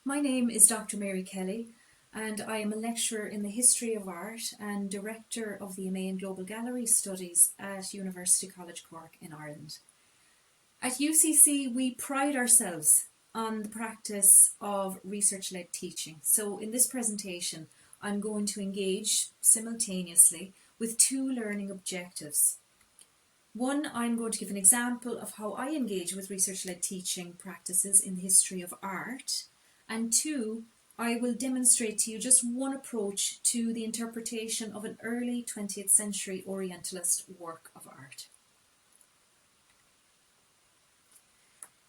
My name is Dr. Mary Kelly, and I am a lecturer in the history of art and director of the MA in Global Gallery Studies at University College Cork in Ireland. At UCC, we pride ourselves on the practice of research-led teaching. So in this presentation, I'm going to engage simultaneously with two learning objectives. One, I'm going to give an example of how I engage with research-led teaching practices in the history of art. And two, I will demonstrate to you just one approach to the interpretation of an early 20th century Orientalist work of art.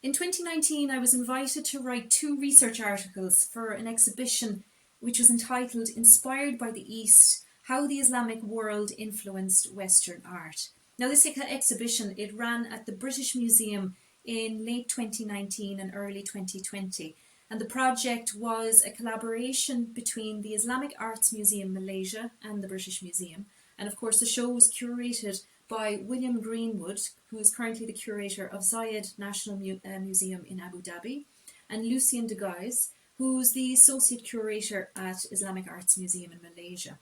In 2019, I was invited to write two research articles for an exhibition which was entitled Inspired by the East, How the Islamic World Influenced Western Art. Now this exhibition, it ran at the British Museum in late 2019 and early 2020. And the project was a collaboration between the Islamic Arts Museum Malaysia and the British Museum. And of course the show was curated by William Greenwood, who is currently the curator of Zayed National Museum in Abu Dhabi, and Lucien de Guise, who's the associate curator at Islamic Arts Museum in Malaysia.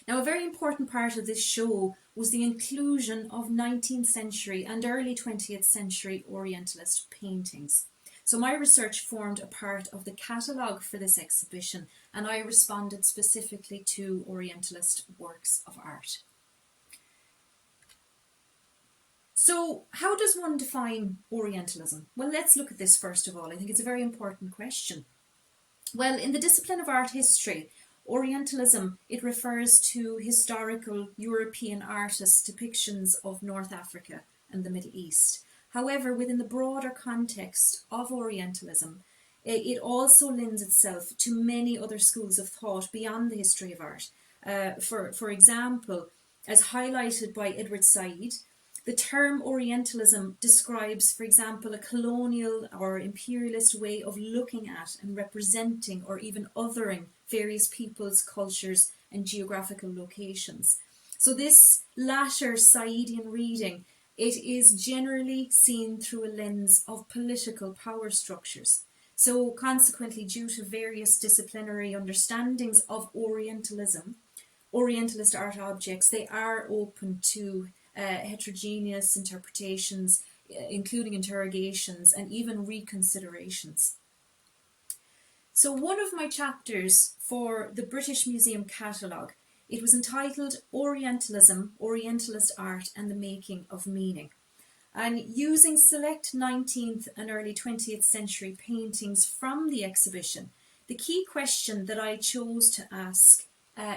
Now, a very important part of this show was the inclusion of 19th century and early 20th century Orientalist paintings. So my research formed a part of the catalogue for this exhibition, and I responded specifically to Orientalist works of art. So how does one define Orientalism? Well, let's look at this first of all. I think it's a very important question. Well, in the discipline of art history, Orientalism, it refers to historical European artists' depictions of North Africa and the Middle East. However, within the broader context of Orientalism, it also lends itself to many other schools of thought beyond the history of art. For example, as highlighted by Edward Said, the term Orientalism describes, for example, a colonial or imperialist way of looking at and representing or even othering various peoples, cultures and geographical locations. So this latter Saidian reading, it is generally seen through a lens of political power structures. So consequently, due to various disciplinary understandings of Orientalism, Orientalist art objects, they are open to heterogeneous interpretations, including interrogations and even reconsiderations. So one of my chapters for the British Museum catalogue, it was entitled Orientalism, Orientalist Art and the Making of Meaning. And using select 19th and early 20th century paintings from the exhibition, the key question that I chose to ask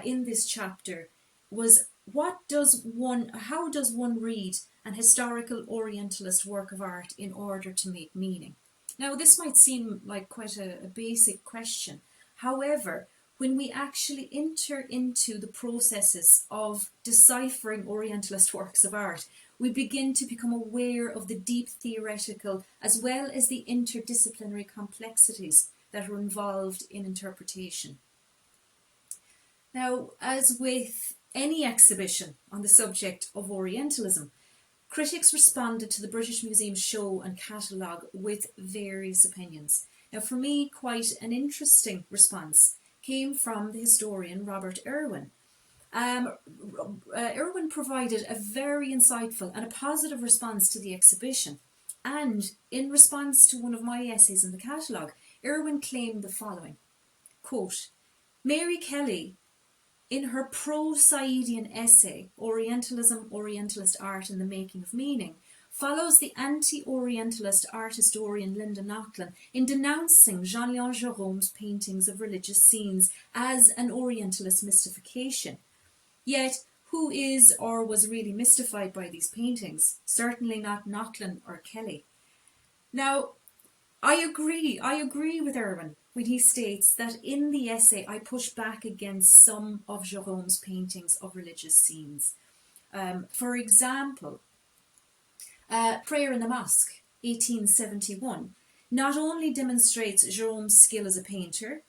in this chapter was, how does one read an historical Orientalist work of art in order to make meaning? Now, this might seem like quite a basic question. However, when we actually enter into the processes of deciphering Orientalist works of art, we begin to become aware of the deep theoretical as well as the interdisciplinary complexities that are involved in interpretation. Now, as with any exhibition on the subject of Orientalism, critics responded to the British Museum's show and catalogue with various opinions. Now, for me, quite an interesting response came from the historian Robert Irwin. Irwin provided a very insightful and a positive response to the exhibition. And in response to one of my essays in the catalogue, Irwin claimed the following, quote, Mary Kelly, in her pro-Saidian essay, Orientalism, Orientalist Art and the Making of Meaning, follows the anti-Orientalist art historian Linda Nochlin in denouncing Jean-Léon Gérôme's paintings of religious scenes as an Orientalist mystification. Yet, who is or was really mystified by these paintings? Certainly not Nochlin or Kelly. Now, I agree with Irwin when he states that in the essay I push back against some of Gérôme's paintings of religious scenes. For example, Prayer in the Mosque, 1871, not only demonstrates Gérôme's skill as a painter,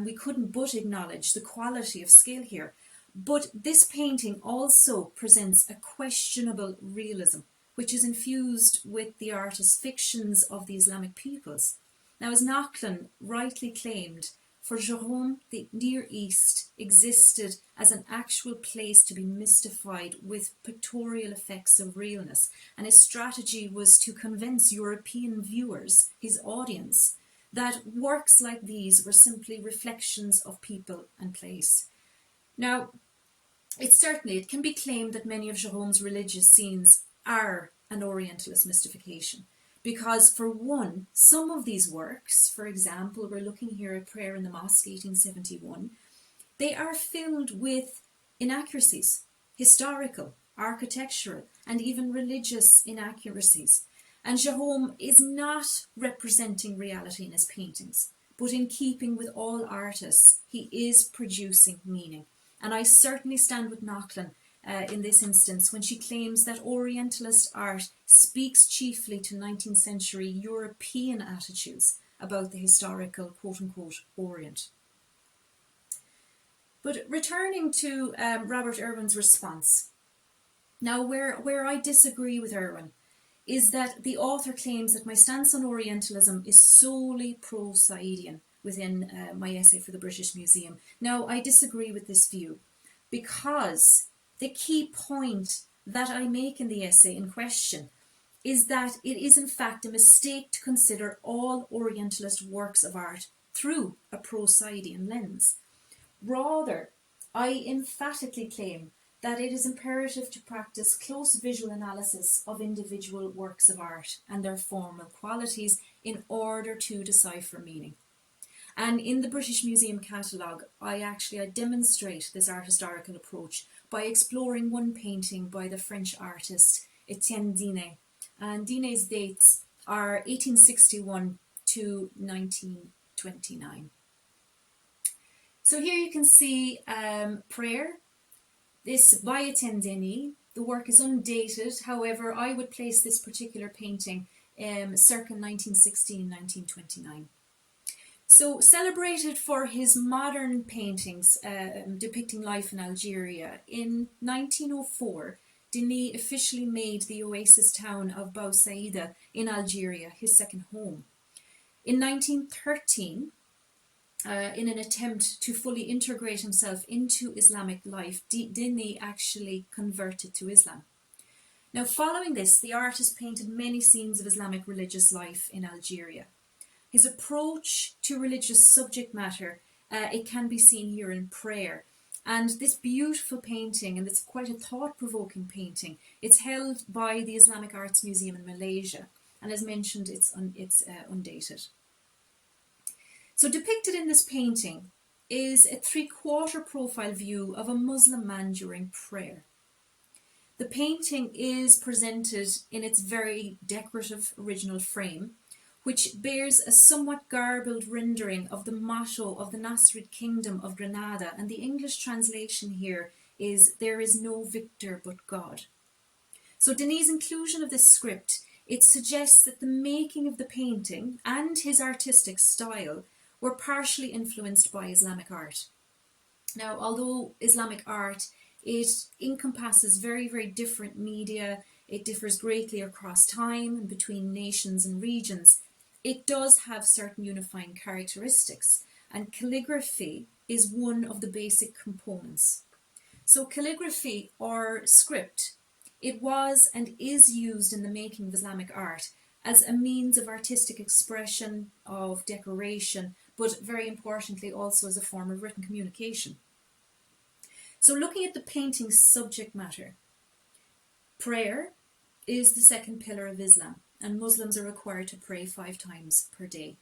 we couldn't but acknowledge the quality of skill here, but this painting also presents a questionable realism, which is infused with the artist's fictions of the Islamic peoples. Now, as Nachlan rightly claimed, for Jérôme, the Near East existed as an actual place to be mystified with pictorial effects of realness, and his strategy was to convince European viewers, his audience, that works like these were simply reflections of people and place. Now, it can be claimed that many of Jérôme's religious scenes are an Orientalist mystification. Because, for one, some of these works, for example, we're looking here at Prayer in the Mosque, 1871, they are filled with inaccuracies, historical, architectural, and even religious inaccuracies. And Jérôme is not representing reality in his paintings, but in keeping with all artists, he is producing meaning. And I certainly stand with Nachlan in this instance when she claims that Orientalist art speaks chiefly to 19th century European attitudes about the historical quote-unquote Orient. But returning to Robert Irwin's response, now where I disagree with Irwin is that the author claims that my stance on Orientalism is solely pro-Saidian within my essay for the British Museum. Now, I disagree with this view because the key point that I make in the essay in question is that it is in fact a mistake to consider all Orientalist works of art through a pro-Saidian lens. Rather, I emphatically claim that it is imperative to practice close visual analysis of individual works of art and their formal qualities in order to decipher meaning. And in the British Museum catalogue, I demonstrate this art historical approach by exploring one painting by the French artist Etienne Dinet. And Dinet's dates are 1861 to 1929. So here you can see Prayer. This by Etienne Dinet. The work is undated. However, I would place this particular painting circa 1916-1929. So, celebrated for his modern paintings depicting life in Algeria, in 1904, Dinet officially made the oasis town of Bou Saïda in Algeria his second home. In 1913, in an attempt to fully integrate himself into Islamic life, Dinet actually converted to Islam. Now, following this, the artist painted many scenes of Islamic religious life in Algeria. His approach to religious subject matter, it can be seen here in Prayer. And this beautiful painting, and it's quite a thought-provoking painting, it's held by the Islamic Arts Museum in Malaysia. And as mentioned, it's undated. So depicted in this painting is a three-quarter profile view of a Muslim man during prayer. The painting is presented in its very decorative original frame, which bears a somewhat garbled rendering of the motto of the Nasrid Kingdom of Granada, and the English translation here is, "There is no victor but God." So Dinet's inclusion of this script, it suggests that the making of the painting and his artistic style were partially influenced by Islamic art. Now, although Islamic art, it encompasses very, very different media, it differs greatly across time and between nations and regions, it does have certain unifying characteristics, and calligraphy is one of the basic components. So calligraphy, or script, it was and is used in the making of Islamic art as a means of artistic expression, of decoration, but very importantly also as a form of written communication. So looking at the painting's subject matter, prayer is the second pillar of Islam, and Muslims are required to pray 5 times per day.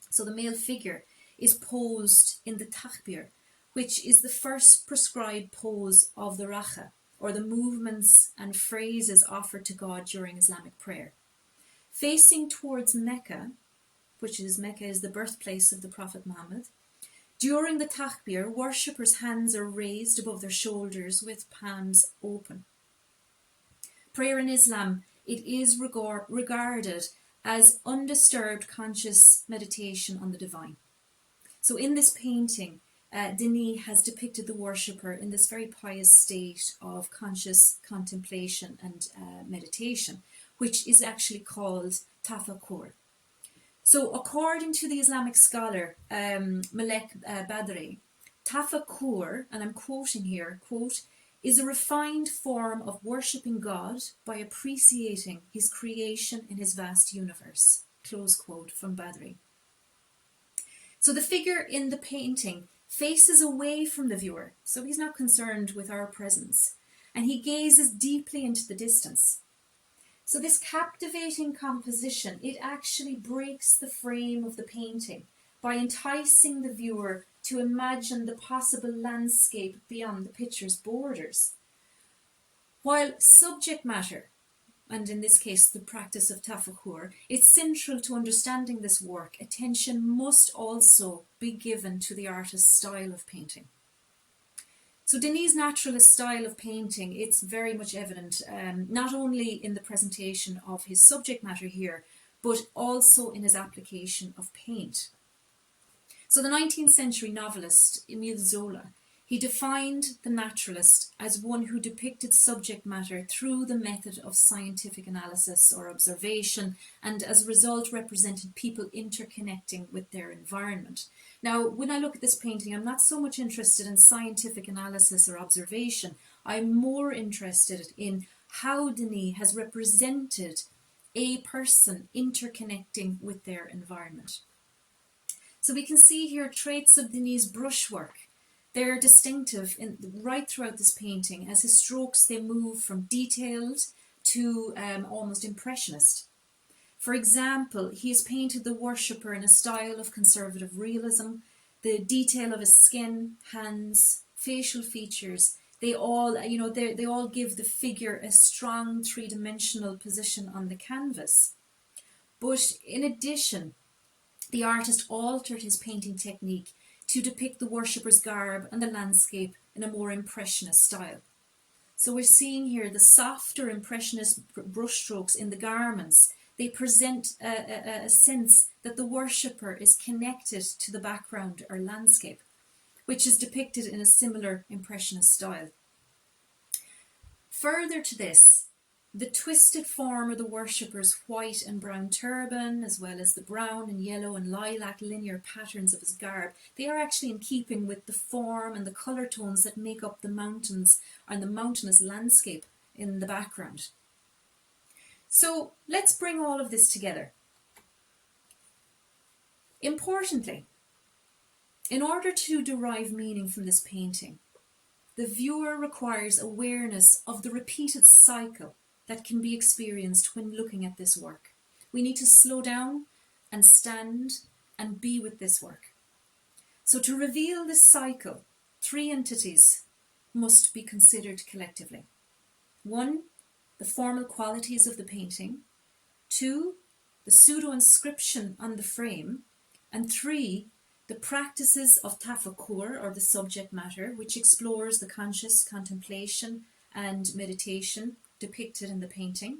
So the male figure is posed in the takbir, which is the first prescribed pose of the rakha, or the movements and phrases offered to God during Islamic prayer. Facing towards Mecca, Mecca is the birthplace of the Prophet Muhammad, during the takbir, worshippers' hands are raised above their shoulders with palms open. Prayer in Islam, it is regarded as undisturbed conscious meditation on the divine. So in this painting, Dinet has depicted the worshipper in this very pious state of conscious contemplation and meditation, which is actually called tafakkur. So according to the Islamic scholar Malek Badri, tafakkur, and I'm quoting here, quote, is a refined form of worshipping God by appreciating his creation in his vast universe. Close quote from Badri. So the figure in the painting faces away from the viewer, so he's not concerned with our presence, and he gazes deeply into the distance. So this captivating composition, it actually breaks the frame of the painting by enticing the viewer to imagine the possible landscape beyond the picture's borders. While subject matter, and in this case the practice of tafakkur, it's central to understanding this work, attention must also be given to the artist's style of painting. So Dinet's naturalist style of painting, it's very much evident, not only in the presentation of his subject matter here, but also in his application of paint. So the 19th century novelist Émile Zola, he defined the naturalist as one who depicted subject matter through the method of scientific analysis or observation, and as a result represented people interconnecting with their environment. Now, when I look at this painting, I'm not so much interested in scientific analysis or observation. I'm more interested in how Dinet has represented a person interconnecting with their environment. So we can see here traits of Dinet's brushwork. They're distinctive right throughout this painting. As his strokes, they move from detailed to almost impressionist. For example, he has painted the worshipper in a style of conservative realism. The detail of his skin, hands, facial features, they all give the figure a strong three-dimensional position on the canvas. But in addition, the artist altered his painting technique to depict the worshipper's garb and the landscape in a more impressionist style. So we're seeing here the softer impressionist brushstrokes in the garments. They present a sense that the worshipper is connected to the background or landscape, which is depicted in a similar impressionist style. Further to this, the twisted form of the worshipper's white and brown turban, as well as the brown and yellow and lilac linear patterns of his garb, they are actually in keeping with the form and the colour tones that make up the mountains and the mountainous landscape in the background. So let's bring all of this together. Importantly, in order to derive meaning from this painting, the viewer requires awareness of the repeated cycle that can be experienced when looking at this work. We need to slow down and stand and be with this work. So to reveal this cycle, three entities must be considered collectively. 1, the formal qualities of the painting. 2, the pseudo-inscription on the frame. And 3, the practices of tafakkur, or the subject matter, which explores the conscious contemplation and meditation depicted in the painting.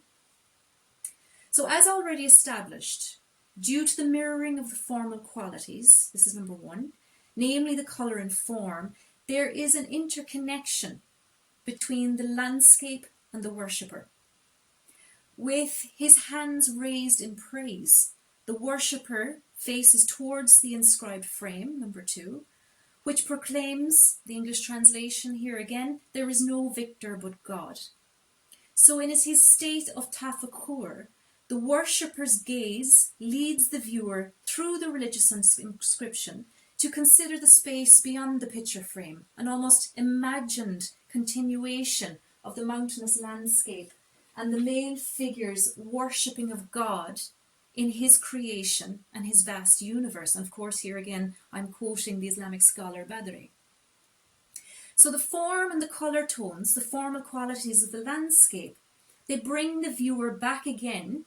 So as already established, due to the mirroring of the formal qualities, this is number 1, namely the colour and form, there is an interconnection between the landscape and the worshipper. With his hands raised in praise, the worshipper faces towards the inscribed frame, number 2, which proclaims, the English translation here again, there is no victor but God. So in his state of tafakkur, the worshipper's gaze leads the viewer through the religious inscription to consider the space beyond the picture frame, an almost imagined continuation of the mountainous landscape and the male figure's worshipping of God in his creation and his vast universe. And of course, here again, I'm quoting the Islamic scholar Badri. So the form and the colour tones, the formal qualities of the landscape, they bring the viewer back again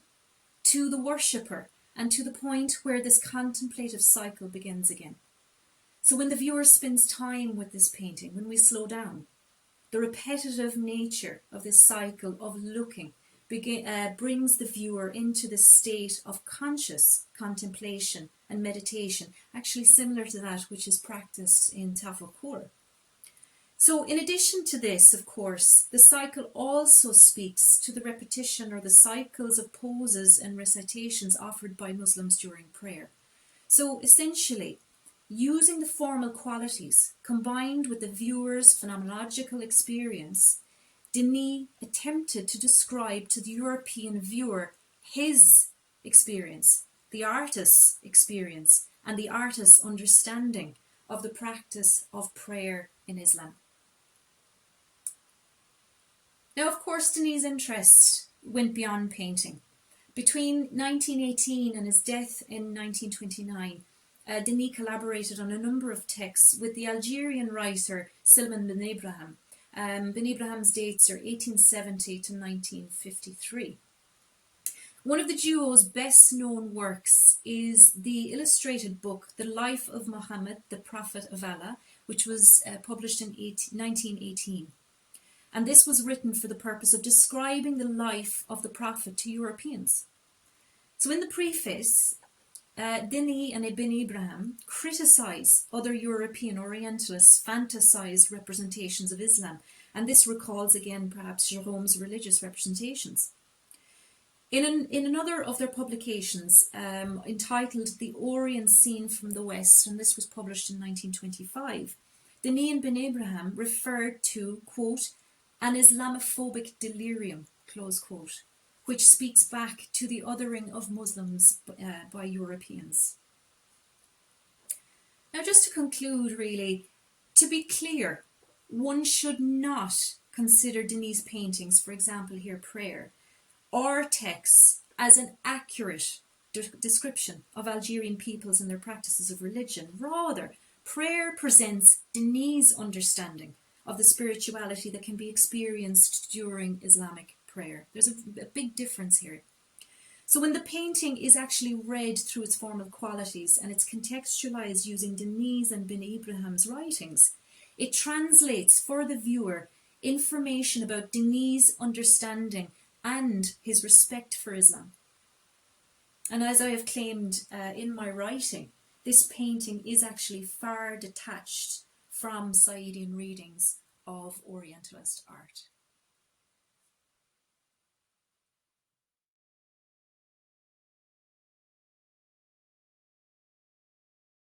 to the worshipper and to the point where this contemplative cycle begins again. So when the viewer spends time with this painting, when we slow down, the repetitive nature of this cycle of looking brings the viewer into this state of conscious contemplation and meditation, actually similar to that which is practiced in tafakkur. So in addition to this, of course, the cycle also speaks to the repetition or the cycles of poses and recitations offered by Muslims during prayer. So essentially, using the formal qualities combined with the viewer's phenomenological experience, Dinet attempted to describe to the European viewer his experience, the artist's experience, and the artist's understanding of the practice of prayer in Islam. Now, of course, Dinet's interest went beyond painting. Between 1918 and his death in 1929, Dinet collaborated on a number of texts with the Algerian writer Silman Ben Ibrahim. Ben Ibrahim's dates are 1870 to 1953. One of the duo's best known works is the illustrated book The Life of Muhammad, the Prophet of Allah, which was published in 1918. And this was written for the purpose of describing the life of the Prophet to Europeans. So in the preface, Dinet and Ibn Ibrahim criticise other European Orientalists' fantasized representations of Islam, and this recalls again perhaps Gérôme's religious representations. In another of their publications, entitled The Orient Seen from the West, and this was published in 1925, Dinet and Ibn Ibrahim referred to, quote, an Islamophobic delirium, close quote, which speaks back to the othering of Muslims by Europeans. Now, just to conclude, really, to be clear, one should not consider Dinet's paintings, for example here prayer, or texts as an accurate description of Algerian peoples and their practices of religion. Rather, prayer presents Dinet's understanding of the spirituality that can be experienced during Islamic prayer. There's a big difference here. So when the painting is actually read through its formal qualities and it's contextualized using Dinet's and Ben Ibrahim's writings, it translates for the viewer information about Dinet's understanding and his respect for Islam. And as I have claimed in my writing, this painting is actually far detached from Saidian readings of Orientalist art.